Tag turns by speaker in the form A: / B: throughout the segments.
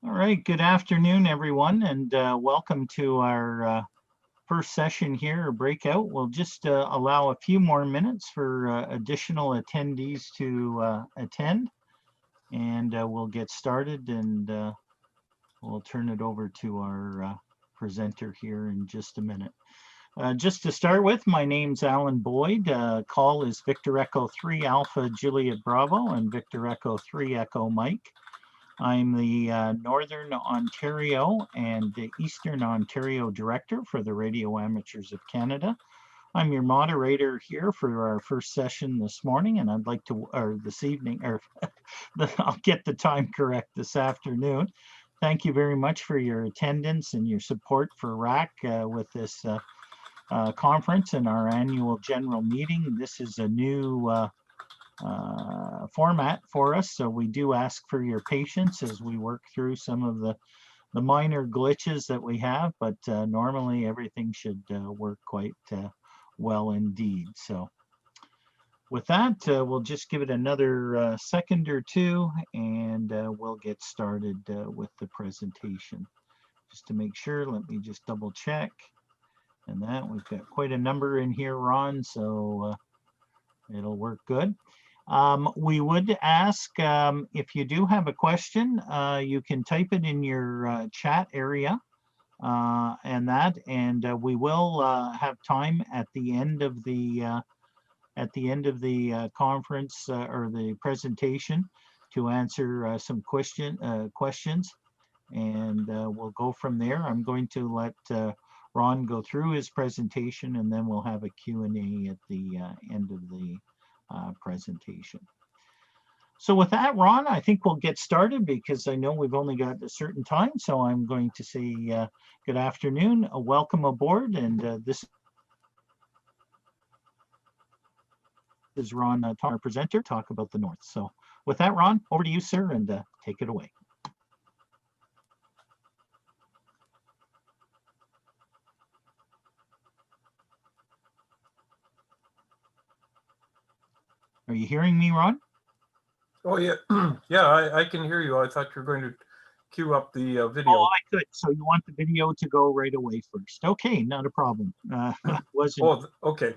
A: All right, good afternoon, everyone, and welcome to our first session here, or breakout. We'll just allow a few more minutes for additional attendees to attend, and we'll get started, and we'll turn it over to our presenter here in just a minute. Just to start with, my name's Alan Boyd. Call is Victor Echo 3 Alpha Juliet Bravo and Victor Echo 3 Echo Mike. I'm the Northern Ontario and the Eastern Ontario Director for the Radio Amateurs of Canada. I'm your moderator here for our first session this morning, and I'd like to, or this evening, or I'll get the time correct, this afternoon. Thank you very much for your attendance and your support for RAC with this conference and our annual general meeting. This is a new format for us, so we do ask for your patience as we work through some of the minor glitches that we have, but normally everything should work quite well indeed. So with that, we'll just give it another second or two, and we'll get started with the presentation. Just to make sure, let me just double check. And that we've got quite a number in here, Ron, so it'll work good. We would ask if you do have a question, you can type it in your chat area and we will have time at the end of the conference or the presentation to answer some questions, and we'll go from there. I'm going to let Ron go through his presentation, and then we'll have a Q&A at the end of the presentation. So with that, Ron, I think we'll get started because I know we've only got a certain time. So I'm going to say good afternoon, welcome aboard, and this is Ron, our presenter, talk about the North. So with that, Ron, over to you, sir, and take it away. Are you hearing me, Ron?
B: Oh, yeah. Yeah, I can hear you. I thought you were going to queue up the video.
A: Oh, I could. So you want the video to go right away first. Okay, not a problem. Wasn't.
B: Oh, okay.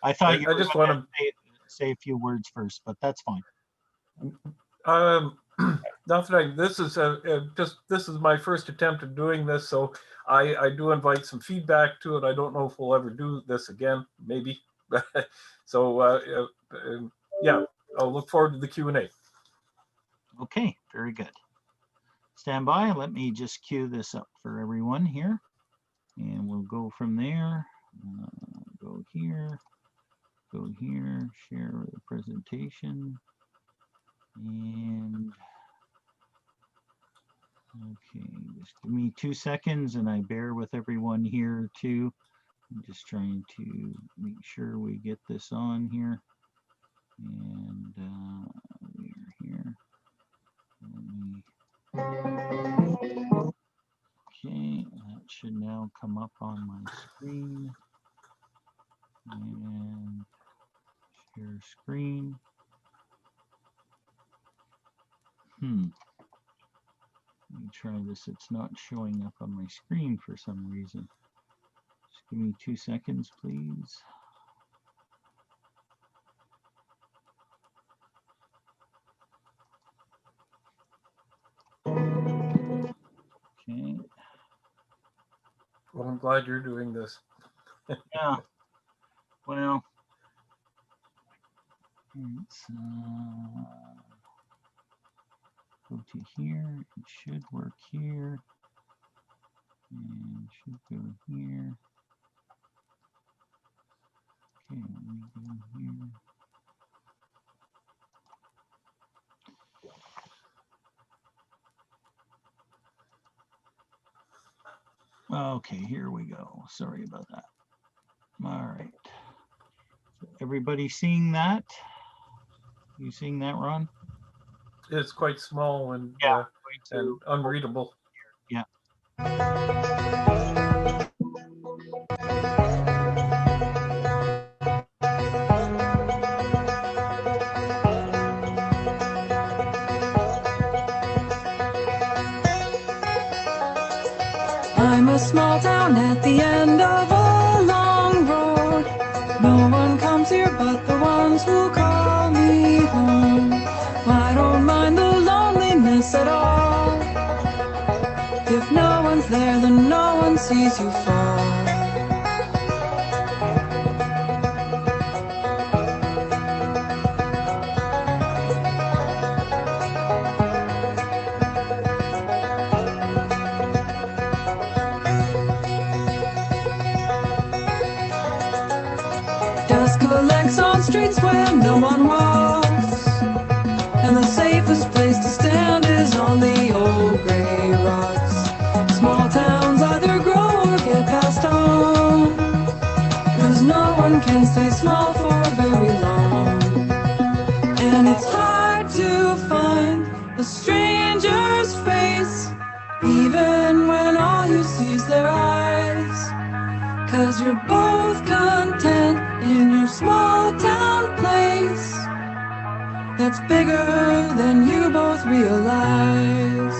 A: I thought you were
B: just
A: going to say a few words first, but that's fine.
B: Nothing. This is this is my first attempt at doing this, so I do invite some feedback to it. I don't know if we'll ever do this again, maybe. So yeah, I'll look forward to the Q&A.
A: Okay, very good. Stand by. Let me just cue this up for everyone here, and we'll go from there. Go here, share the presentation, and okay, just give me 2 seconds, and I bear with everyone here too. I'm just trying to make sure we get this on here. And we're here. Okay, that should now come up on my screen. And share screen. Let me try this. It's not showing up on my screen for some reason. Just give me 2 seconds, please. Okay.
B: Well, I'm glad you're doing this.
A: Yeah. Well, let's go to here. It should work here. And should go here. Okay, let me go here. Okay, here we go. Sorry about that. All right. So everybody seeing that? You seeing that, Ron?
B: It's quite small and,
A: yeah,
B: and unreadable.
A: Yeah.
C: I'm a small town at the end of a long road. No one comes here but the ones who call me home. I don't mind the loneliness at all. If no one's there, then no one sees you fall. Dust collects on streets where no one walks, and the safest place to stand is on the old gray rocks. Small towns either grow or get passed on, 'cause no one can stay small for very long. And it's hard to find a stranger's face, even when all you see is their eyes. 'Cause you're both content in your small town place that's bigger than you both realize.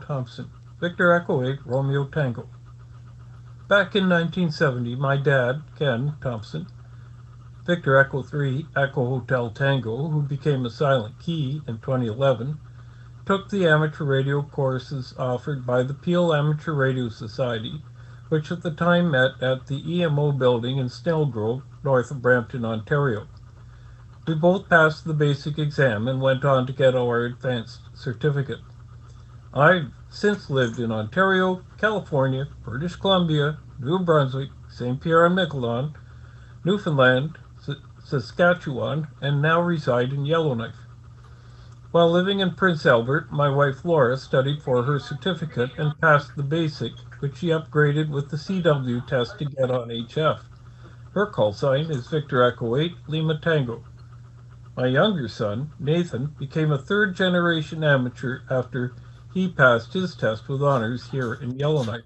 B: Thompson, Victor Echo 8, Romeo Tango. Back in 1970, my dad, Ken Thompson, Victor Echo 3, Echo Hotel Tango, who became a Silent Key in 2011, took the amateur radio courses offered by the Peel Amateur Radio Society, which at the time met at the EMO building in Snellgrove, north of Brampton, Ontario. We both passed the basic exam and went on to get our advanced certificate. I've since lived in Ontario, California, British Columbia, New Brunswick, St. Pierre and Miquelon, Newfoundland, Saskatchewan, and now reside in Yellowknife. While living in Prince Albert, my wife Laura studied for her certificate and passed the basic, which she upgraded with the CW test to get on HF. Her call sign is Victor Echo 8, Lima Tango. My younger son, Nathan, became a third-generation amateur after he passed his test with honors here in Yellowknife.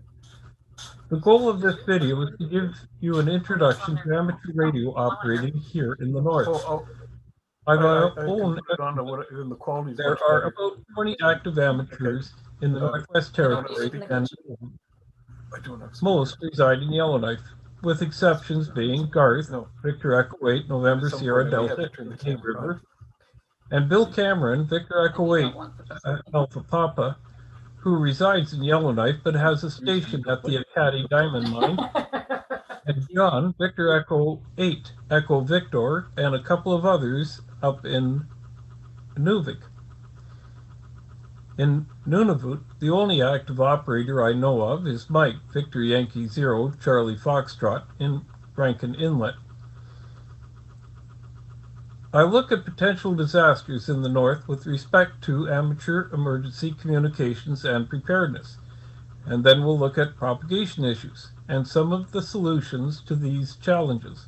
B: The goal of this video is to give you an introduction to amateur radio operating here in the North. By my own estimate, there are about 20 active amateurs in the Northwest Territory, and most reside in Yellowknife, with exceptions being Garth, Victor Echo 8, November Sierra Delta, King River, and Bill Cameron, Victor Echo 8, Alpha Papa, who resides in Yellowknife but has a station at the Acadie Diamond Mine, and John, Victor Echo 8, Echo Victor, and a couple of others up in Nunavut. In Nunavut, the only active operator I know of is Mike, Victor Yankee 0, Charlie Foxtrot, in Rankin Inlet. I look at potential disasters in the North with respect to amateur emergency communications and preparedness, and then we'll look at propagation issues and some of the solutions to these challenges.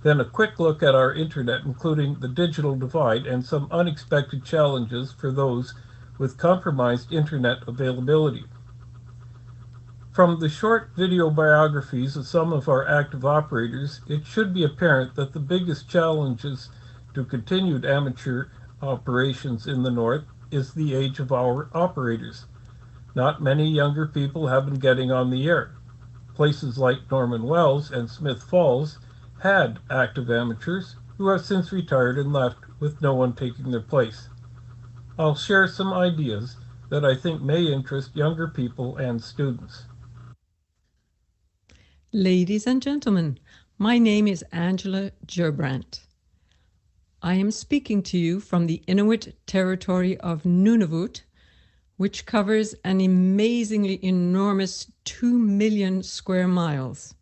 B: Then a quick look at our internet, including the digital divide and some unexpected challenges for those with compromised internet availability. From the short video biographies of some of our active operators, it should be apparent that the biggest challenges to continued amateur operations in the North is the age of our operators. Not many younger people have been getting on the air. Places like Norman Wells and Smith Falls had active amateurs who have since retired and left with no one taking their place. I'll share some ideas that I think may interest younger people and students.
D: Ladies and gentlemen, my name is Angela Gerbrandt. I am speaking to you from the Inuit territory of Nunavut, which covers an amazingly enormous 2 million square miles.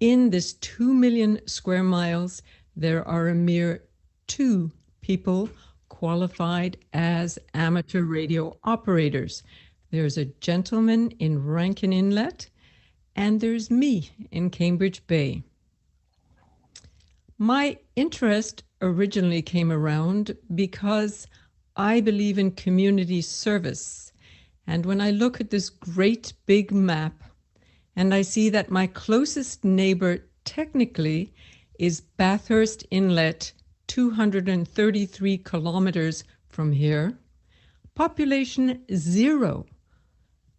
D: In this 2 million square miles, there are a mere 2 people qualified as amateur radio operators. There's a gentleman in Rankin Inlet, and there's me in Cambridge Bay. My interest originally came around because I believe in community service. And when I look at this great big map and I see that my closest neighbor technically is Bathurst Inlet, 233 kilometers from here, population 0.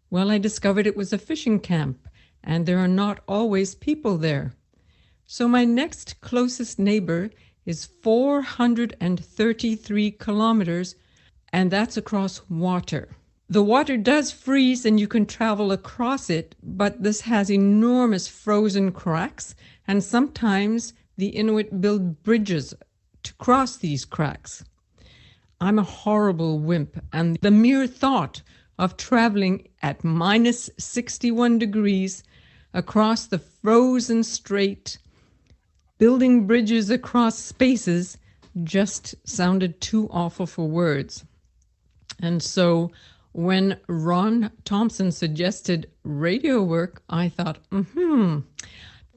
D: Well, I discovered it was a fishing camp and there are not always people there. So my next closest neighbor is 433 kilometers, and that's across water. The water does freeze and you can travel across it, but this has enormous frozen cracks, and sometimes the Inuit build bridges to cross these cracks. I'm a horrible wimp, and the mere thought of traveling at minus 61 degrees across the frozen strait, building bridges across spaces, just sounded too awful for words. And so when Ron Thompson suggested radio work, I thought,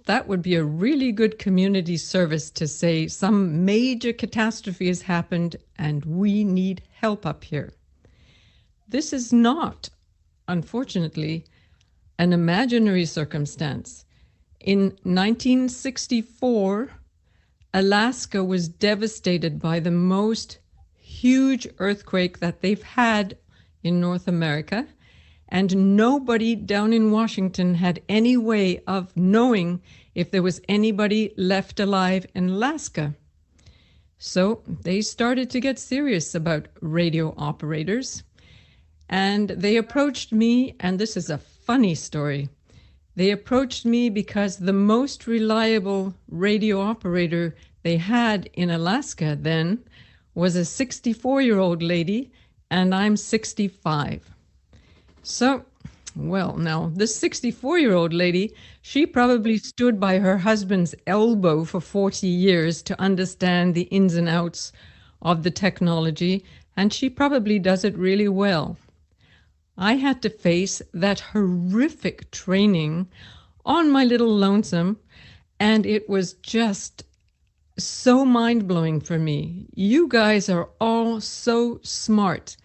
D: that would be a really good community service to say some major catastrophe has happened and we need help up here. This is not, unfortunately, an imaginary circumstance. In 1964, Alaska was devastated by the most huge earthquake that they've had in North America, and nobody down in Washington had any way of knowing if there was anybody left alive in Alaska. So they started to get serious about radio operators, and they approached me, and this is a funny story. They approached me because the most reliable radio operator they had in Alaska then was a 64-year-old lady, and I'm 65. So, well, now, this 64-year-old lady, she probably stood by her husband's elbow for 40 years to understand the ins and outs of the technology, and she probably does it really well. I had to face that horrific training on my little lonesome, and it was just so mind-blowing for me. You guys are all so smart.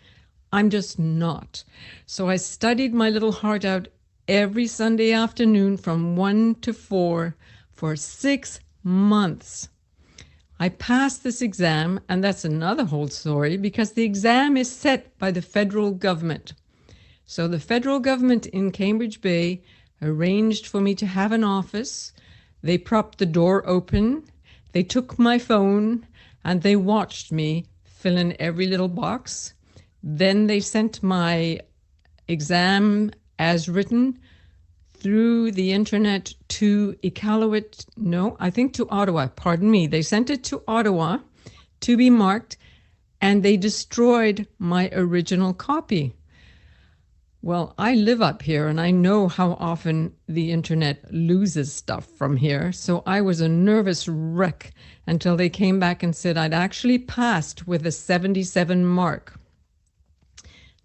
D: I'm just not. So I studied my little heart out every Sunday afternoon from 1 to 4 for 6 months. I passed this exam, and that's another whole story because the exam is set by the federal government. So the federal government in Cambridge Bay arranged for me to have an office. They propped the door open. They took my phone and they watched me fill in every little box. Then they sent my exam as written through the internet to Iqaluit, to Ottawa, pardon me. They sent it to Ottawa to be marked, and they destroyed my original copy. Well, I live up here and I know how often the internet loses stuff from here. So I was a nervous wreck until they came back and said I'd actually passed with a 77 mark.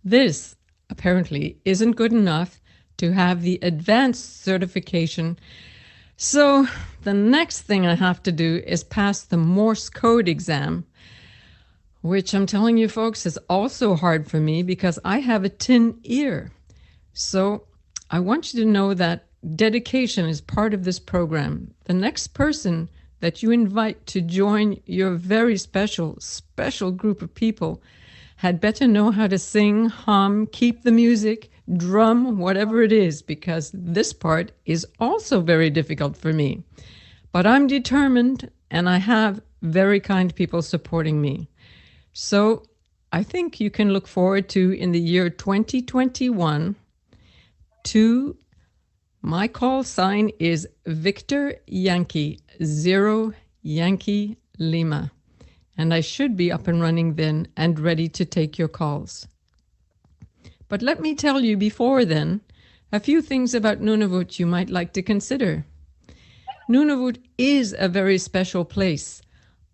D: This apparently isn't good enough to have the advanced certification. So the next thing I have to do is pass the Morse code exam. which I'm telling you folks is also hard for me because I have a tin ear. So I want you to know that dedication is part of this program. The next person that you invite to join your very special group of people had better know how to sing, hum, keep the music, drum, whatever it is, because this part is also very difficult for me. But I'm determined, and I have very kind people supporting me. So I think you can look forward to, in the year 2021, to my call sign is Victor Yankee, 0 Yankee Lima. And I should be up and running then and ready to take your calls. But let me tell you before then a few things about Nunavut you might like to consider. Nunavut is a very special place.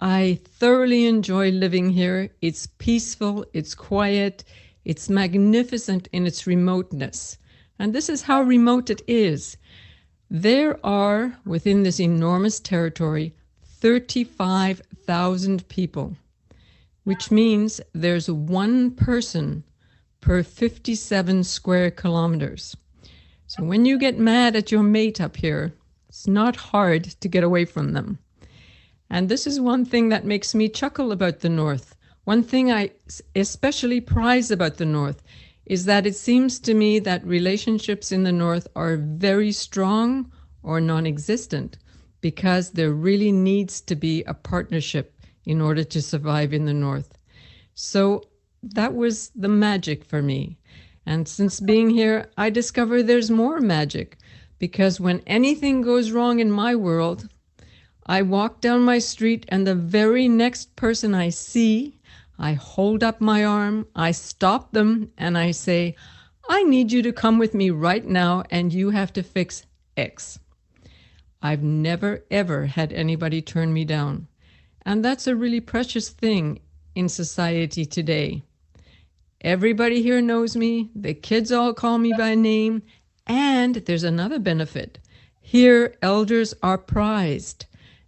D: I thoroughly enjoy living here. It's peaceful, it's quiet, it's magnificent in its remoteness. And this is how remote it is. There are, within this enormous territory, 35,000 people, which means there's one person per 57 square kilometers. So when you get mad at your mate up here, it's not hard to get away from them. And this is one thing that makes me chuckle about the North. One thing I especially prize about the North is that it seems to me that relationships in the North are very strong or non-existent because there really needs to be a partnership in order to survive in the North. So that was the magic for me. And since being here, I discover there's more magic because when anything goes wrong in my world, I walk down my street and the very next person I see, I hold up my arm, I stop them, and I say, I need you to come with me right now and you have to fix X. I've never, ever had anybody turn me down. And that's a really precious thing in society today. Everybody here knows me, the kids all call me by name, and there's another benefit. Here, elders are prized.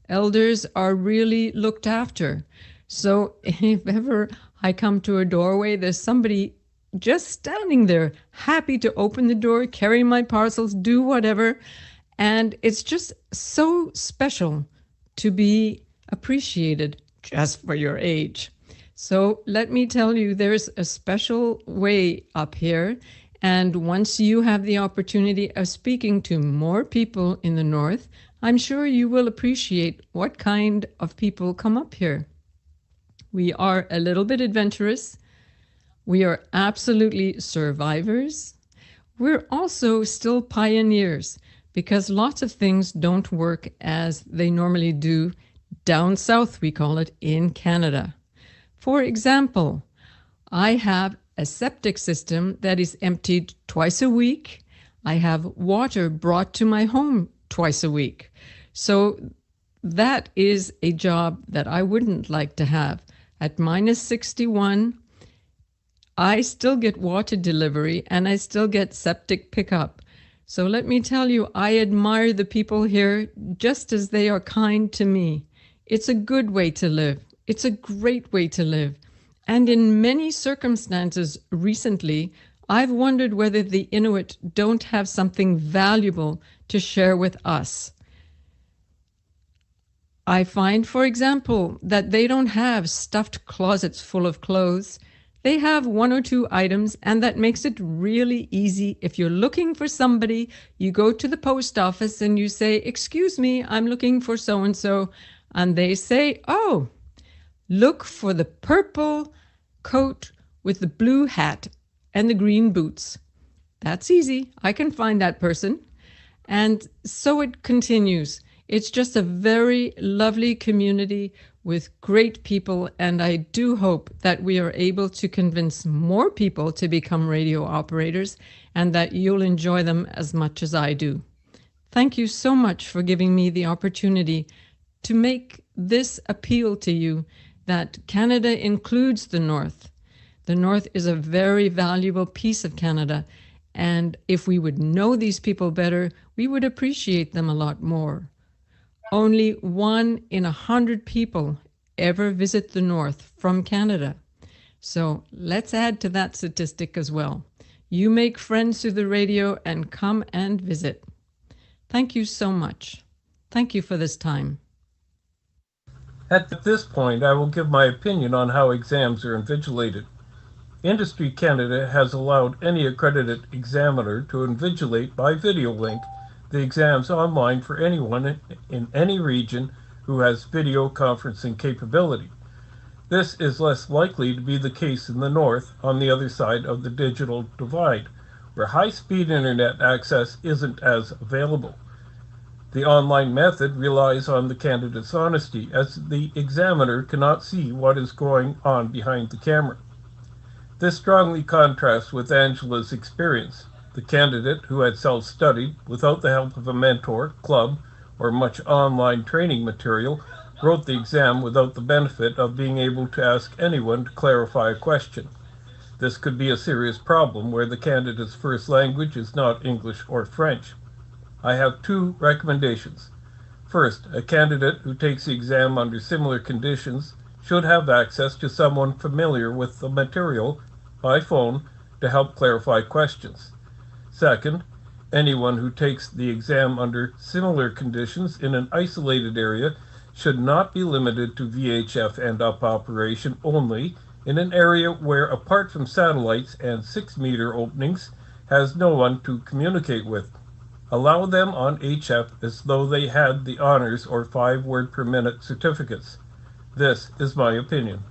D: Elders are really looked after. So if ever I come to a doorway, there's somebody just standing there, happy to open the door, carry my parcels, do whatever. And it's just so special to be appreciated just for your age. So let me tell you, there's a special way up here. And once you have the opportunity of speaking to more people in the North, I'm sure you will appreciate what kind of people come up here. We are a little bit adventurous. We are absolutely survivors. We're also still pioneers because lots of things don't work as they normally do down south, we call it, in Canada. For example, I have a septic system that is emptied twice a week. I have water brought to my home twice a week. So that is a job that I wouldn't like to have. At minus 61, I still get water delivery and I still get septic pickup. So let me tell you, I admire the people here just as they are kind to me. It's a good way to live. It's a great way to live. And in many circumstances recently, I've wondered whether the Inuit don't have something valuable to share with us. I find, for example, that they don't have stuffed closets full of clothes. They have one or two items, and that makes it really easy. If you're looking for somebody, you go to the post office and you say, "Excuse me, I'm looking for so-and-so." And they say, "Oh, look for the purple coat with the blue hat and the green boots." That's easy. I can find that person. And so it continues. It's just a very lovely community with great people, and I do hope that we are able to convince more people to become radio operators and that you'll enjoy them as much as I do. Thank you so much for giving me the opportunity to make this appeal to you that Canada includes the North. The North is a very valuable piece of Canada, and if we would know these people better, we would appreciate them a lot more. Only 1 in 100 people ever visit the North from Canada. So let's add to that statistic as well. You make friends through the radio and come and visit. Thank you so much. Thank you for this time.
B: At this point, I will give my opinion on how exams are invigilated. Industry Canada has allowed any accredited examiner to invigilate by video link the exams online for anyone in any region who has video conferencing capability. This is less likely to be the case in the North, on the other side of the digital divide, where high-speed internet access isn't as available. The online method relies on the candidate's honesty, as the examiner cannot see what is going on behind the camera. This strongly contrasts with Angela's experience. The candidate, who had self-studied without the help of a mentor, club, or much online training material, wrote the exam without the benefit of being able to ask anyone to clarify a question. This could be a serious problem where the candidate's first language is not English or French. I have two recommendations. First, a candidate who takes the exam under similar conditions should have access to someone familiar with the material by phone to help clarify questions. Second, anyone who takes the exam under similar conditions in an isolated area should not be limited to VHF and up operation only in an area where, apart from satellites and 6-meter openings, has no one to communicate with. Allow them on HF as though they had the honors or 5-word per minute certificates. This is my opinion.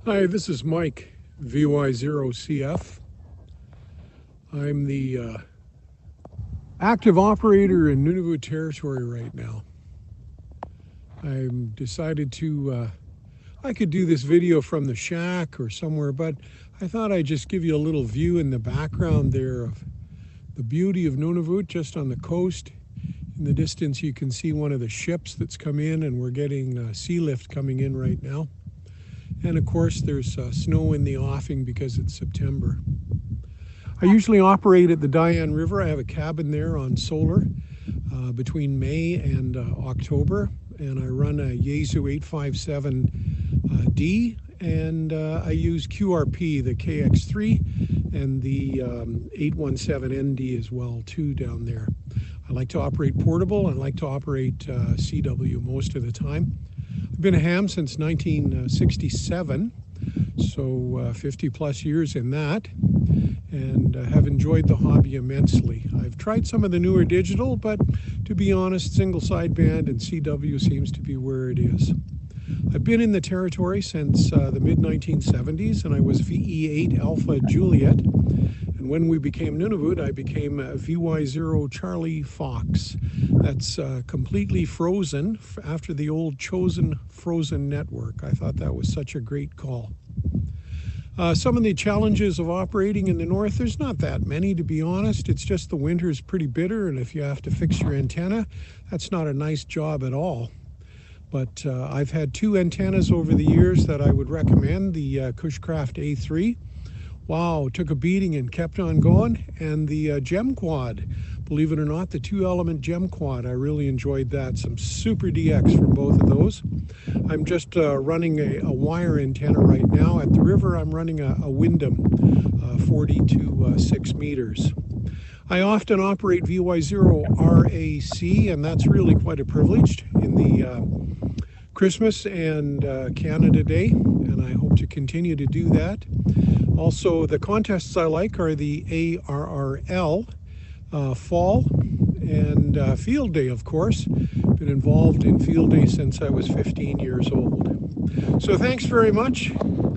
E: Hi, this is Mike, VY0CF. I'm the active operator in Nunavut territory right now. I'm decided to, I could do this video from the shack or somewhere, but I thought I'd just give you a little view in the background there of the beauty of Nunavut just on the coast. In the distance you can see one of the ships that's come in, and we're getting sea lift coming in right now. And of course there's snow in the offing because it's September. I usually operate at the Diane River. I have a cabin there on solar between May and October, and I run a Yaesu 857D, and I use QRP, the KX3, and the 817ND as well too down there. I like to operate portable. I like to operate CW most of the time. I've been a ham since 1967, so 50 plus years in that, and have enjoyed the hobby immensely. I've tried some of the newer digital, but to be honest, single sideband and CW seems to be where it is. I've been in the territory since the mid-1970s, and I was VE8 Alpha Juliet. And when we became Nunavut, I became VY0 Charlie Fox. That's completely frozen after the old chosen frozen network. I thought that was such a great call. Some of the challenges of operating in the north, there's not that many, to be honest. It's just the winter is pretty bitter, and if you have to fix your antenna, that's not a nice job at all. But I've had two antennas over the years that I would recommend, the Cushcraft A3. Wow, took a beating and kept on going. And the Gem Quad, believe it or not, the 2-element Gem Quad, I really enjoyed that. Some super DX from both of those. I'm just running a wire antenna right now. At the river, I'm running a Wyndham 40 to 6 meters. I often operate VY0 RAC, and that's really quite a privilege in the Christmas and Canada Day, and I hope to continue to do that. Also, the contests I like are the ARRL, Fall, and Field Day, of course. Been involved in Field Day since I was 15 years old. So thanks very much.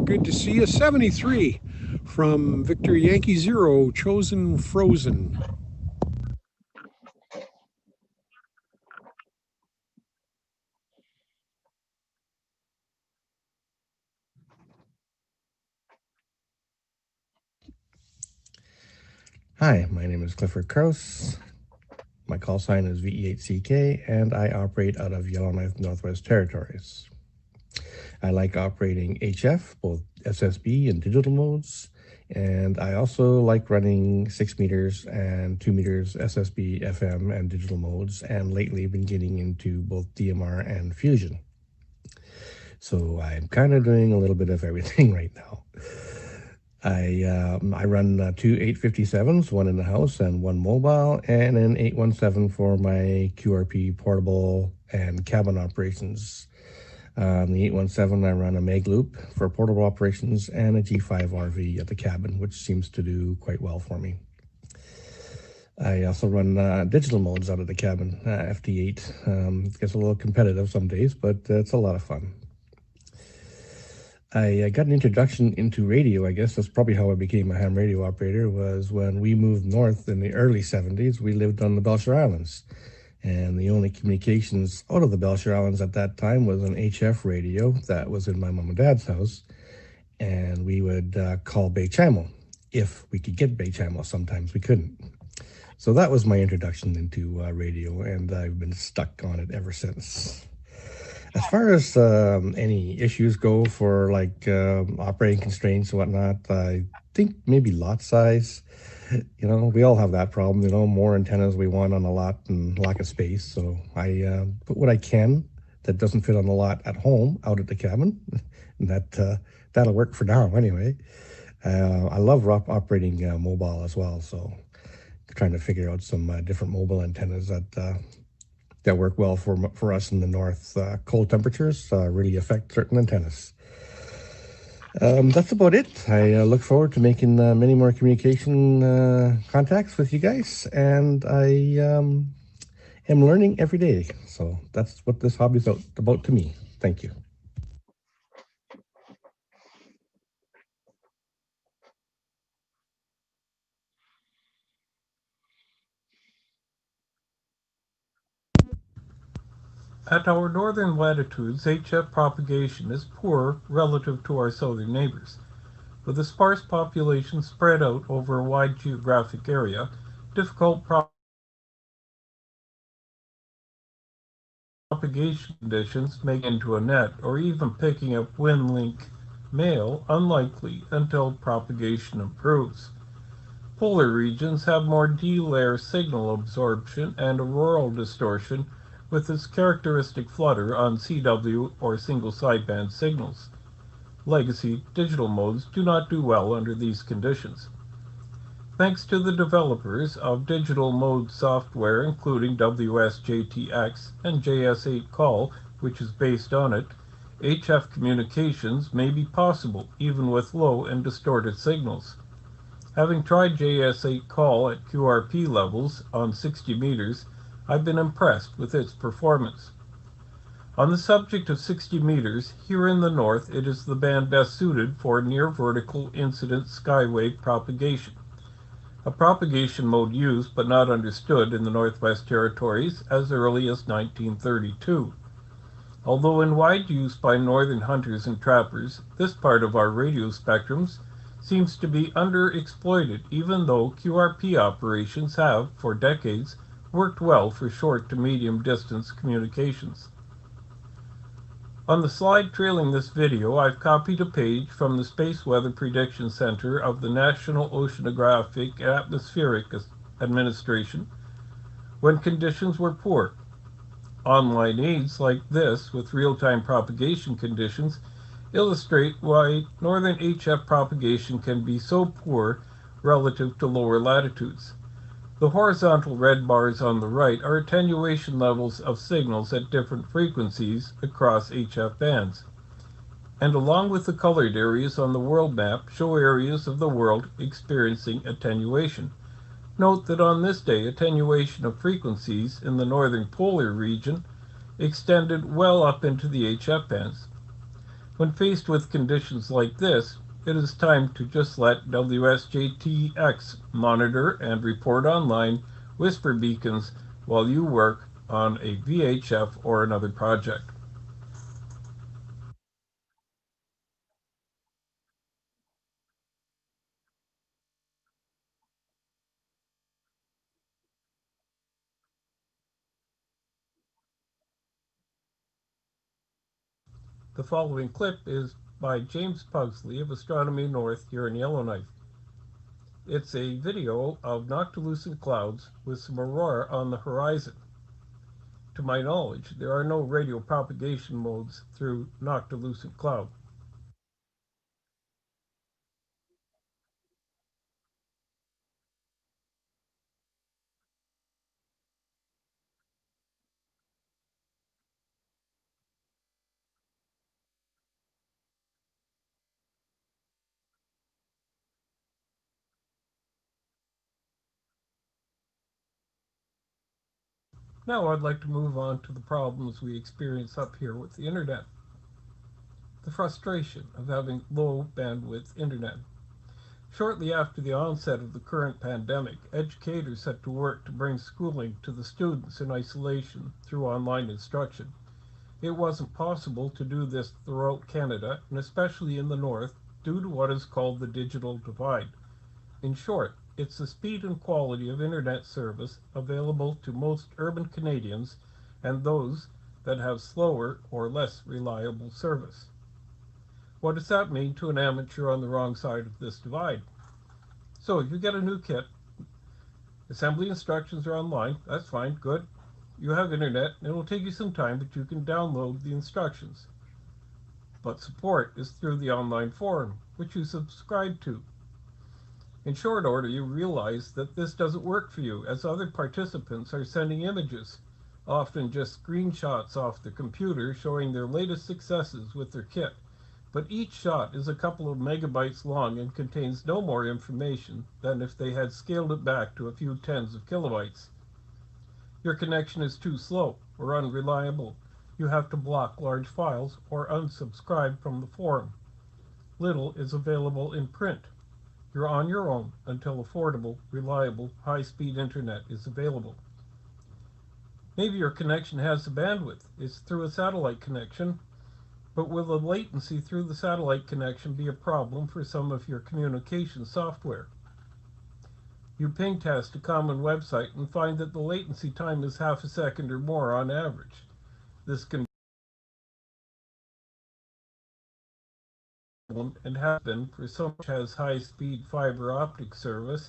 E: Good to see you. 73 from Victor Yankee Zero, Chosen Frozen.
F: Hi, my name is Clifford Krause. My call sign is VE8CK, and I operate out of Yellowknife, Northwest Territories. I like operating HF, both SSB and digital modes, And I also like running 6 meters and 2 meters SSB, FM, and digital modes, and lately been getting into both DMR and Fusion. So I'm kind of doing a little bit of everything right now. I run two 857s, one in the house and one mobile, and an 817 for my QRP portable and cabin operations. The 817, I run a mag loop for portable operations and a G5 RV at the cabin, which seems to do quite well for me. I also run digital modes out of the cabin, FT8. It gets a little competitive some days, but it's a lot of fun. I got an introduction into radio, I guess. That's probably how I became a ham radio operator, was when we moved north in the early 70s. We lived on the Belcher Islands. And the only communications out of the Belcher Islands at that time was an HF radio that was in my mom and dad's house. And we would call Bay Chamo if we could get Bay Chamo. Sometimes we couldn't. So that was my introduction into radio, and I've been stuck on it ever since. As far as any issues go for like operating constraints and whatnot, I think maybe lot size. You know, we all have that problem. You know, more antennas we want on a lot and lack of space. So I put what I can that doesn't fit on the lot at home out at the cabin, and that'll work for now anyway. I love operating mobile as well. So trying to figure out some different mobile antennas that work well for us in the north. Cold temperatures really affect certain antennas. That's about it. I look forward to making many more communication contacts with you guys, and I am learning every day. So that's what this hobby is about to me. Thank you.
B: At our northern latitudes, HF propagation is poor relative to our southern neighbors. With a sparse population spread out over a wide geographic area, difficult propagation conditions make into a net, or even picking up WinLink mail, unlikely until propagation improves. Polar regions have more D-layer signal absorption and auroral distortion with its characteristic flutter on CW or single sideband signals. Legacy digital modes do not do well under these conditions. Thanks to the developers of digital mode software including WSJTX and JS8 Call, which is based on it, HF communications may be possible even with low and distorted signals. Having tried JS8 Call at QRP levels on 60 meters, I've been impressed with its performance. On the subject of 60 meters, here in the north it is the band best suited for near vertical incident skywave propagation, a propagation mode used but not understood in the Northwest Territories as early as 1932. Although in wide use by northern hunters and trappers, this part of our radio spectrums seems to be underexploited, even though QRP operations have, for decades, worked well for short to medium distance communications. On the slide trailing this video, I've copied a page from the Space Weather Prediction Center of the National Oceanographic and Atmospheric Administration when conditions were poor. Online aids like this with real-time propagation conditions illustrate why northern HF propagation can be so poor relative to lower latitudes. The horizontal red bars on the right are attenuation levels of signals at different frequencies across HF bands, and along with the colored areas on the world map show areas of the world experiencing attenuation. Note that on this day, attenuation of frequencies in the northern polar region extended well up into the HF bands. When faced with conditions like this, it is time to just let WSJTX monitor and report online whisper beacons while you work on a VHF or another project. The following clip is by James Pugsley of Astronomy North here in Yellowknife. It's a video of noctilucent clouds with some aurora on the horizon. To my knowledge, there are no radio propagation modes through noctilucent cloud. Now I'd like to move on to the problems we experience up here with the internet. The frustration of having low bandwidth internet. Shortly after the onset of the current pandemic, educators set to work to bring schooling to the students in isolation through online instruction. It wasn't possible to do this throughout Canada, and especially in the north, due to what is called the digital divide. In short, it's the speed and quality of internet service available to most urban Canadians and those that have slower or less reliable service. What does that mean to an amateur on the wrong side of this divide? So if you get a new kit, assembly instructions are online, that's fine, good. You have internet, and it will take you some time, but you can download the instructions. But support is through the online forum, which you subscribe to. In short order, you realize that this doesn't work for you, as other participants are sending images, often just screenshots off the computer showing their latest successes with their kit. But each shot is a couple of megabytes long and contains no more information than if they had scaled it back to a few tens of kilobytes. Your connection is too slow or unreliable. You have to block large files or unsubscribe from the forum. Little is available in print. You're on your own until affordable, reliable, high-speed internet is available. Maybe your connection has the bandwidth. It's through a satellite connection, but will the latency through the satellite connection be a problem for some of your communication software? You ping test a common website and find that the latency time is half a second or more on average. This can and have been for someone who has high-speed fiber optic service.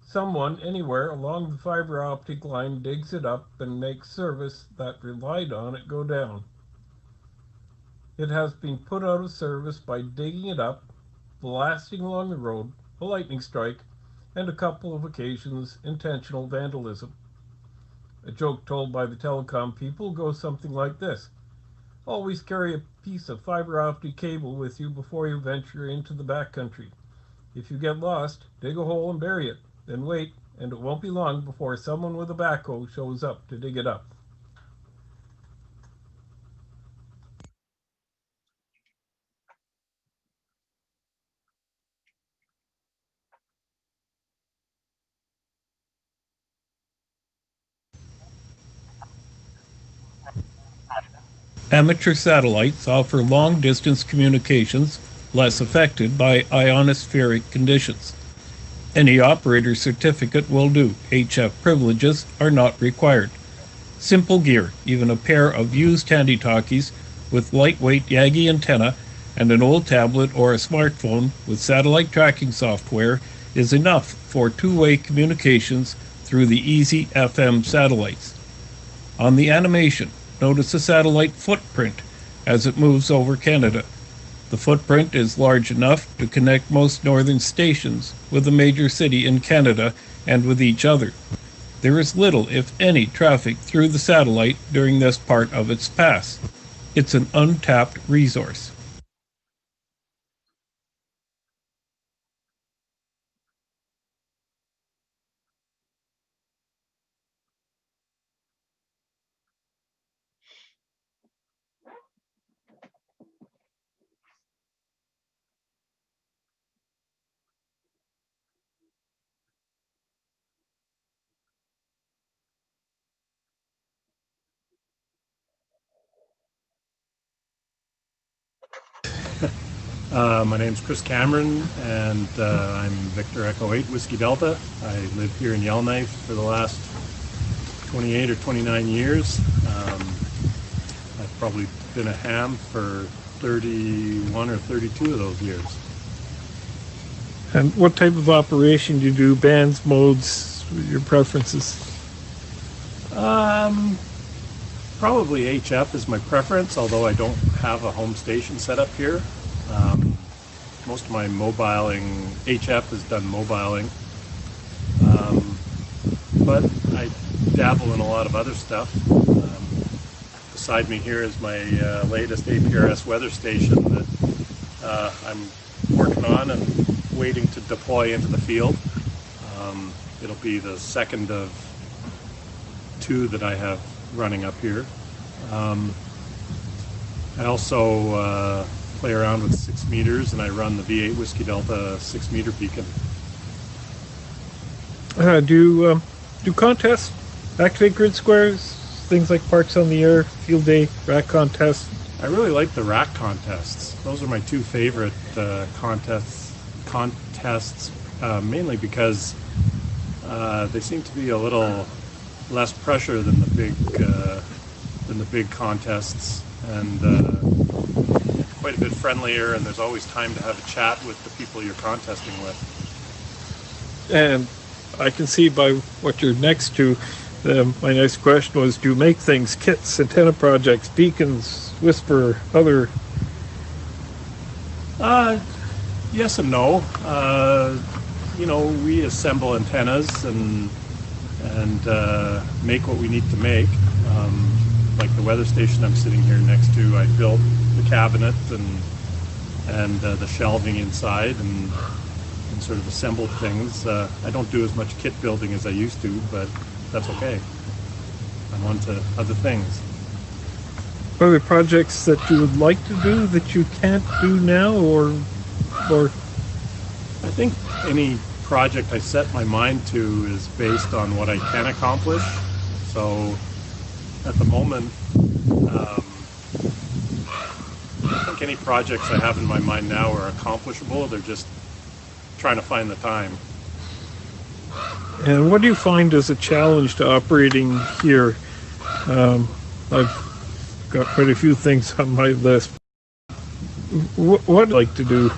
B: Someone anywhere along the fiber optic line digs it up and makes service that relied on it go down. It has been put out of service by digging it up, blasting along the road, a lightning strike, and a couple of occasions intentional vandalism. A joke told by the telecom people goes something like this. Always carry a piece of fiber optic cable with you before you venture into the backcountry. If you get lost, dig a hole and bury it, then wait, and it won't be long before someone with a backhoe shows up to dig it up. Amateur satellites offer long-distance communications less affected by ionospheric conditions. Any operator certificate will do. HF privileges are not required. Simple gear, even a pair of used handy-talkies with lightweight Yagi antenna and an old tablet or a smartphone with satellite tracking software is enough for two-way communications through the easy FM satellites. On the animation, notice the satellite footprint as it moves over Canada. The footprint is large enough to connect most northern stations with a major city in Canada and with each other. There is little, if any, traffic through the satellite during this part of its pass. It's an untapped resource.
G: My name's Chris Cameron, and I'm Victor Echo 8 Whiskey Delta. I live here in Yellowknife for the last 28 or 29 years. I've probably been a ham for 31 or 32 of those years.
B: And what type of operation do you do? Bands, modes, your preferences?
G: Probably HF is my preference, although I don't have a home station set up here. Most of my mobiling, HF has done mobiling. But I dabble in a lot of other stuff. Beside me here is my latest APRS weather station that I'm working on and waiting to deploy into the field. It'll be the second of 2 that I have running up here. I also play around with 6 meters, and I run the V8 Whiskey Delta 6 meter beacon.
B: Do contests activate grid squares, things like Parks on the Air, Field Day, RAC contests?
G: I really like the RAC contests. Those are my 2 favorite contests, mainly because they seem to be a little less pressure than the big contests, and quite a bit friendlier, and there's always time to have a chat with the people you're contesting with.
B: And I can see by what you're next to, my next question was, do you make things, kits, antenna projects, beacons, whisper, other?
G: Yes and no. We assemble antennas and make what we need to make. Like the weather station I'm sitting here next to, I built the cabinet and the shelving inside and sort of assembled things. I don't do as much kit building as I used to, but that's okay. I'm on to other things.
B: Are there projects that you would like to do that you can't do now, or?
G: I think any project I set my mind to is based on what I can accomplish. So at the moment, I think any projects I have in my mind now are accomplishable. They're just trying to find the time.
B: And what do you find as a challenge to operating here? I've got quite a few things on my list. What would you like to do?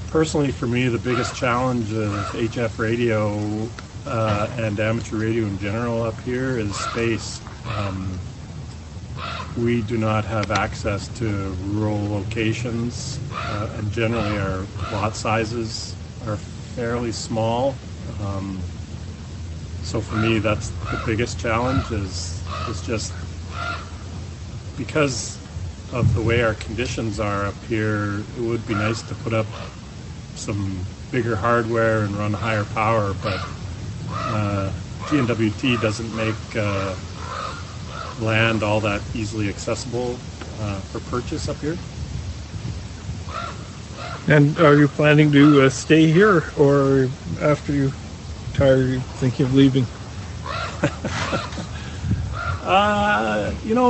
G: Personally, for me, the biggest challenge of HF radio and amateur radio in general up here is space. We do not have access to rural locations, and generally our lot sizes are fairly small. So for me, that's the biggest challenge is just because of the way our conditions are up here. It would be nice to put up some bigger hardware and run higher power, but GNWT doesn't make land all that easily accessible for purchase up here.
B: And are you planning to stay here, or after you retire, you thinking of leaving?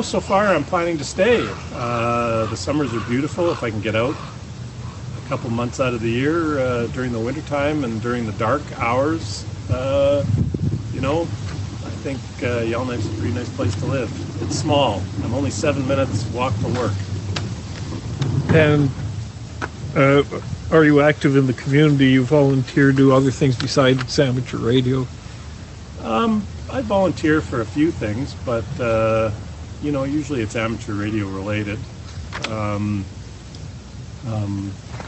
G: So far I'm planning to stay. The summers are beautiful if I can get out a couple months out of the year during the winter time and during the dark hours. I think Yellowknife's a pretty nice place to live. It's small. I'm only 7 minutes walk to work.
B: And are you active in the community? You volunteer, do other things besides amateur radio?
G: I volunteer for a few things, but usually it's amateur radio related.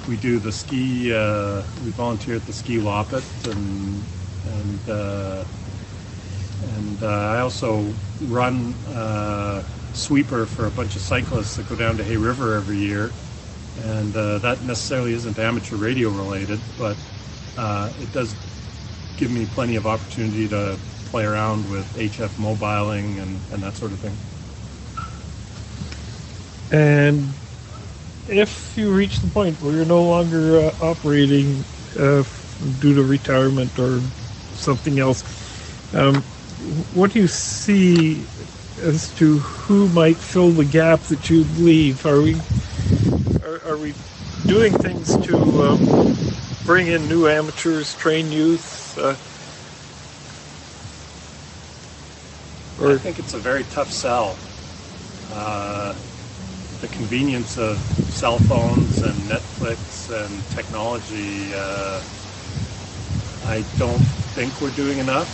G: We do the ski. We volunteer at the ski loppet, and I also run sweeper for a bunch of cyclists that go down to Hay River every year, and that necessarily isn't amateur radio related, but it does give me plenty of opportunity to play around with HF mobiling and that sort of thing.
B: And if you reach the point where you're no longer operating due to retirement or something else, what do you see as to who might fill the gap that you'd leave? Are we doing things to bring in new amateurs, train youth?
G: I think it's a very tough sell. the convenience of cell phones and Netflix and technology, I don't think we're doing enough,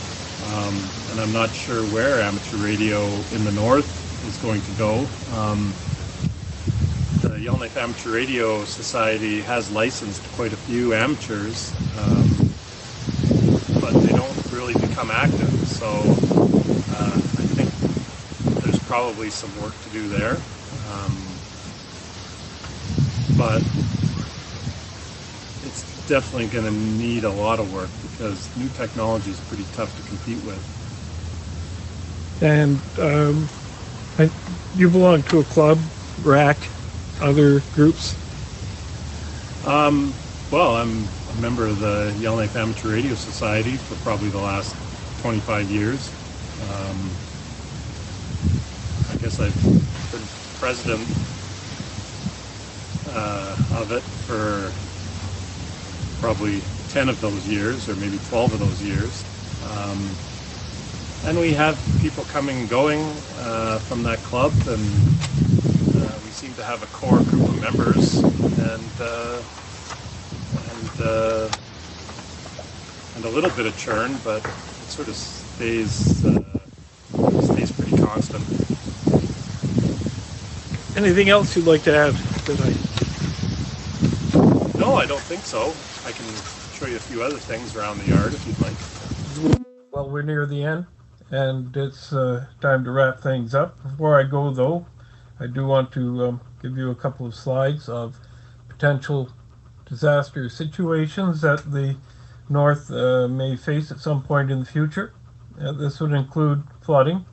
G: and I'm not sure where amateur radio in the north is going to go. The Yellowknife Amateur Radio Society has licensed quite a few amateurs, but they don't really become active, so I think there's probably some work to do there. But it's definitely going to need a lot of work because new technology is pretty tough to compete with.
B: And you belong to a club, RAC, other groups?
G: Well, I'm a member of the Yellowknife Amateur Radio Society for probably the last 25 years. I guess I've been president of it for probably 10 of those years, or maybe 12 of those years. And we have people coming and going from that club, and we seem to have a core group of members, and a little bit of churn, but it sort of stays pretty constant.
B: Anything else you'd like to add tonight?
G: No, I don't think so. I can show you a few other things around the yard if you'd like.
B: Well, we're near the end, and it's time to wrap things up. Before I go, though, I do want to give you a couple of slides of potential disaster situations that the North may face at some point in the future. This would include flooding,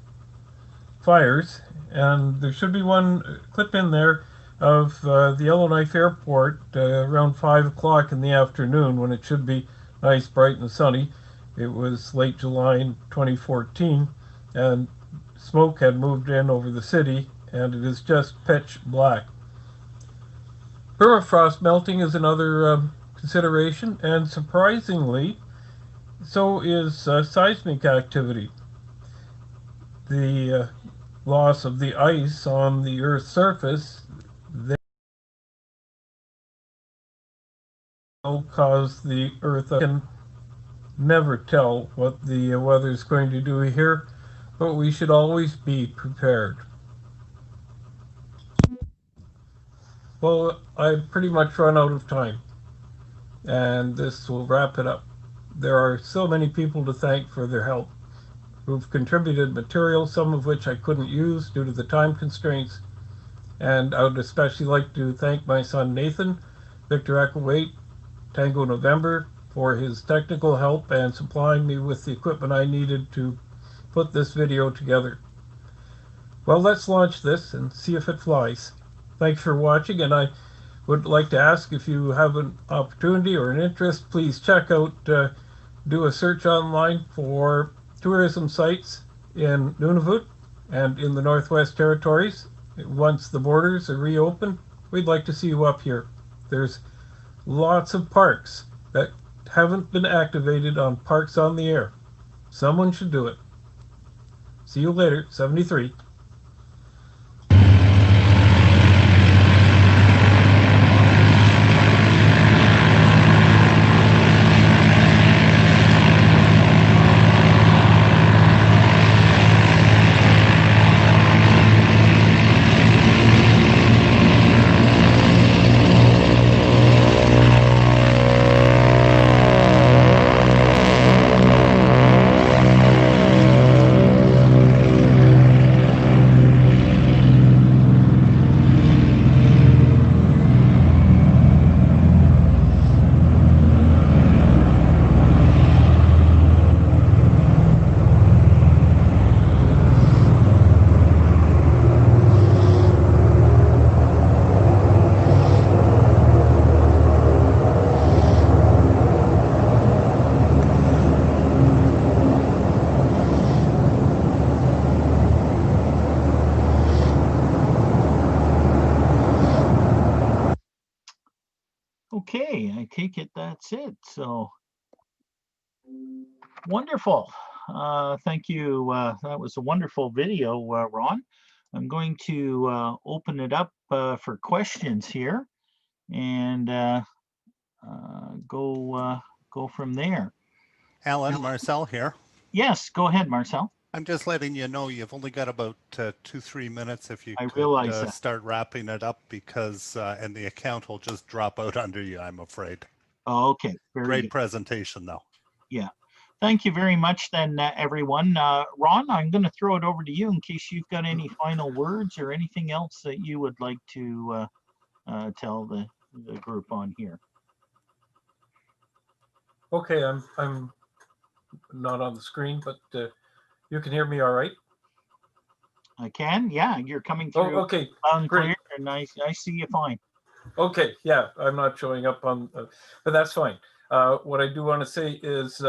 B: fires, and there should be one clip in there of the Yellowknife Airport around 5 o'clock in the afternoon when it should be nice, bright, and sunny. It was late July in 2014, and smoke had moved in over the city, and it is just pitch black. Permafrost melting is another consideration, and surprisingly, so is seismic activity. The loss of the ice on the Earth's surface will cause the Earth. I can never tell what the weather is going to do here, but we should always be prepared. Well, I've pretty much run out of time, and this will wrap it up. There are so many people to thank for their help, who've contributed material, some of which I couldn't use due to the time constraints. And I would especially like to thank my son Nathan, Victor Echo 8, Tango November, for his technical help and supplying me with the equipment I needed to put this video together. Well, let's launch this and see if it flies. Thanks for watching, and I would like to ask, if you have an opportunity or an interest, please check out, do a search online for tourism sites in Nunavut and in the Northwest Territories. Once the borders are reopened, we'd like to see you up here. There's lots of parks that haven't been activated on Parks on the Air. Someone should do it. See you later, 73.
A: Okay, I take it that's it. So wonderful. Thank you. That was a wonderful video, Ron. I'm going to open it up for questions here and go from there.
H: Alan, Marcel here.
A: Yes, go ahead, Marcel.
H: I'm just letting you know you've only got about 2-3 minutes if you
A: I
H: could
A: realize that.
H: start wrapping it up because and the account will just drop out under you, I'm afraid.
A: Oh, okay, very
H: Great
A: good.
H: presentation though.
A: Yeah. Thank you very much then, everyone. Ron, I'm going to throw it over to you in case you've got any final words or anything else that you would like to tell the group on here.
B: Okay, I'm not on the screen, but you can hear me all right?
A: I can, yeah, you're coming through
B: Oh, okay,
A: loud and
B: great.
A: clear, and I see you fine.
B: Okay, yeah, I'm not showing up on, but that's fine. What I do want to say is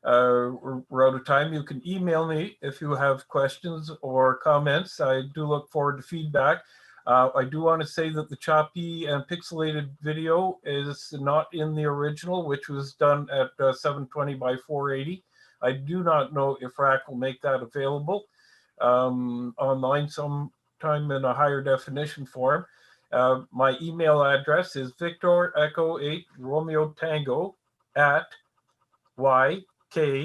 B: we're out of time. You can email me if you have questions or comments. I do look forward to feedback. I do want to say that the choppy and pixelated video is not in the original, which was done at 720 by 480. I do not know if RAC will make that available online sometime in a higher definition form. My email address is Victor Echo 8 Romeo Tango at yknwt.ca,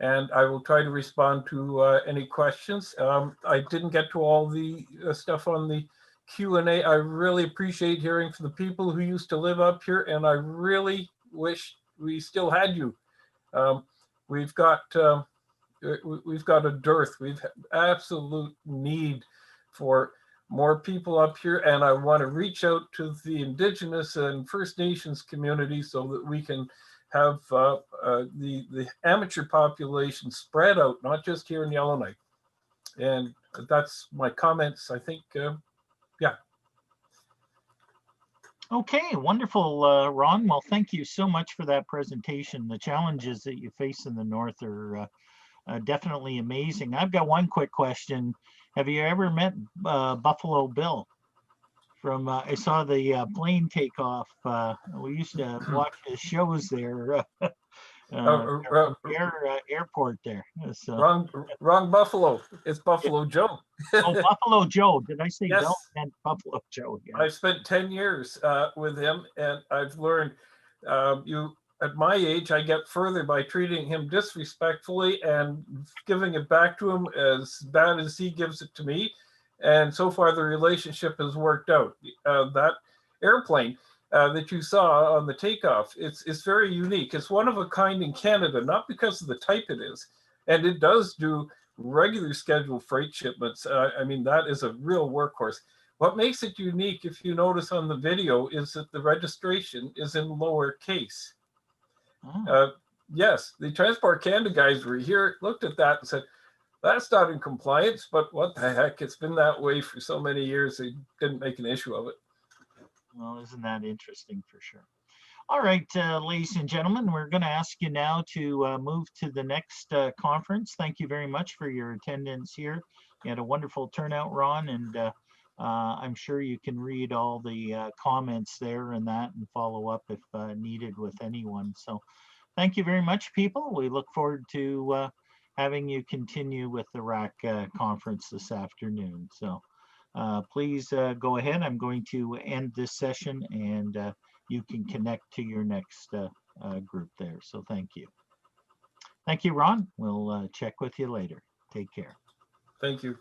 B: and I will try to respond to any questions. I didn't get to all the stuff on the Q&A. I really appreciate hearing from the people who used to live up here, and I really wish we still had you. We've got a dearth. We've absolute need for more people up here, and I want to reach out to the Indigenous and First Nations community so that we can have the amateur population spread out, not just here in Yellowknife. And that's my comments, I think. Yeah.
A: Okay, wonderful, Ron. Well, thank you so much for that presentation. The challenges that you face in the north are definitely amazing. I've got one quick question. Have you ever met Buffalo Bill? From I saw the plane take off. We used to watch his shows there. Airport there. So.
B: Wrong Buffalo. It's Buffalo Joe.
A: Oh, Buffalo Joe. Did I say
B: Yes.
A: Bill? And Buffalo Joe. Yeah.
B: I've spent 10 years with him, and I've learned at my age, I get further by treating him disrespectfully and giving it back to him as bad as he gives it to me. And so far, the relationship has worked out. That airplane that you saw on the takeoff, it's very unique. It's one of a kind in Canada, not because of the type it is. And it does do regular scheduled freight shipments. I mean, that is a real workhorse. What makes it unique, if you notice on the video, is that the registration is in lowercase.
A: Oh.
B: Yes, the Transport Canada guys were here, looked at that and said, that's not in compliance, but what the heck? It's been that way for so many years. They didn't make an issue of it.
A: Well, isn't that interesting for sure? All right, ladies and gentlemen, we're going to ask you now to move to the next conference. Thank you very much for your attendance here. You had a wonderful turnout, Ron, and I'm sure you can read all the comments there and that and follow up if needed with anyone. So thank you very much, people. We look forward to having you continue with the RAC conference this afternoon. So please go ahead. I'm going to end this session and you can connect to your next group there. So thank you. Thank you, Ron. We'll check with you later. Take care.
B: Thank you.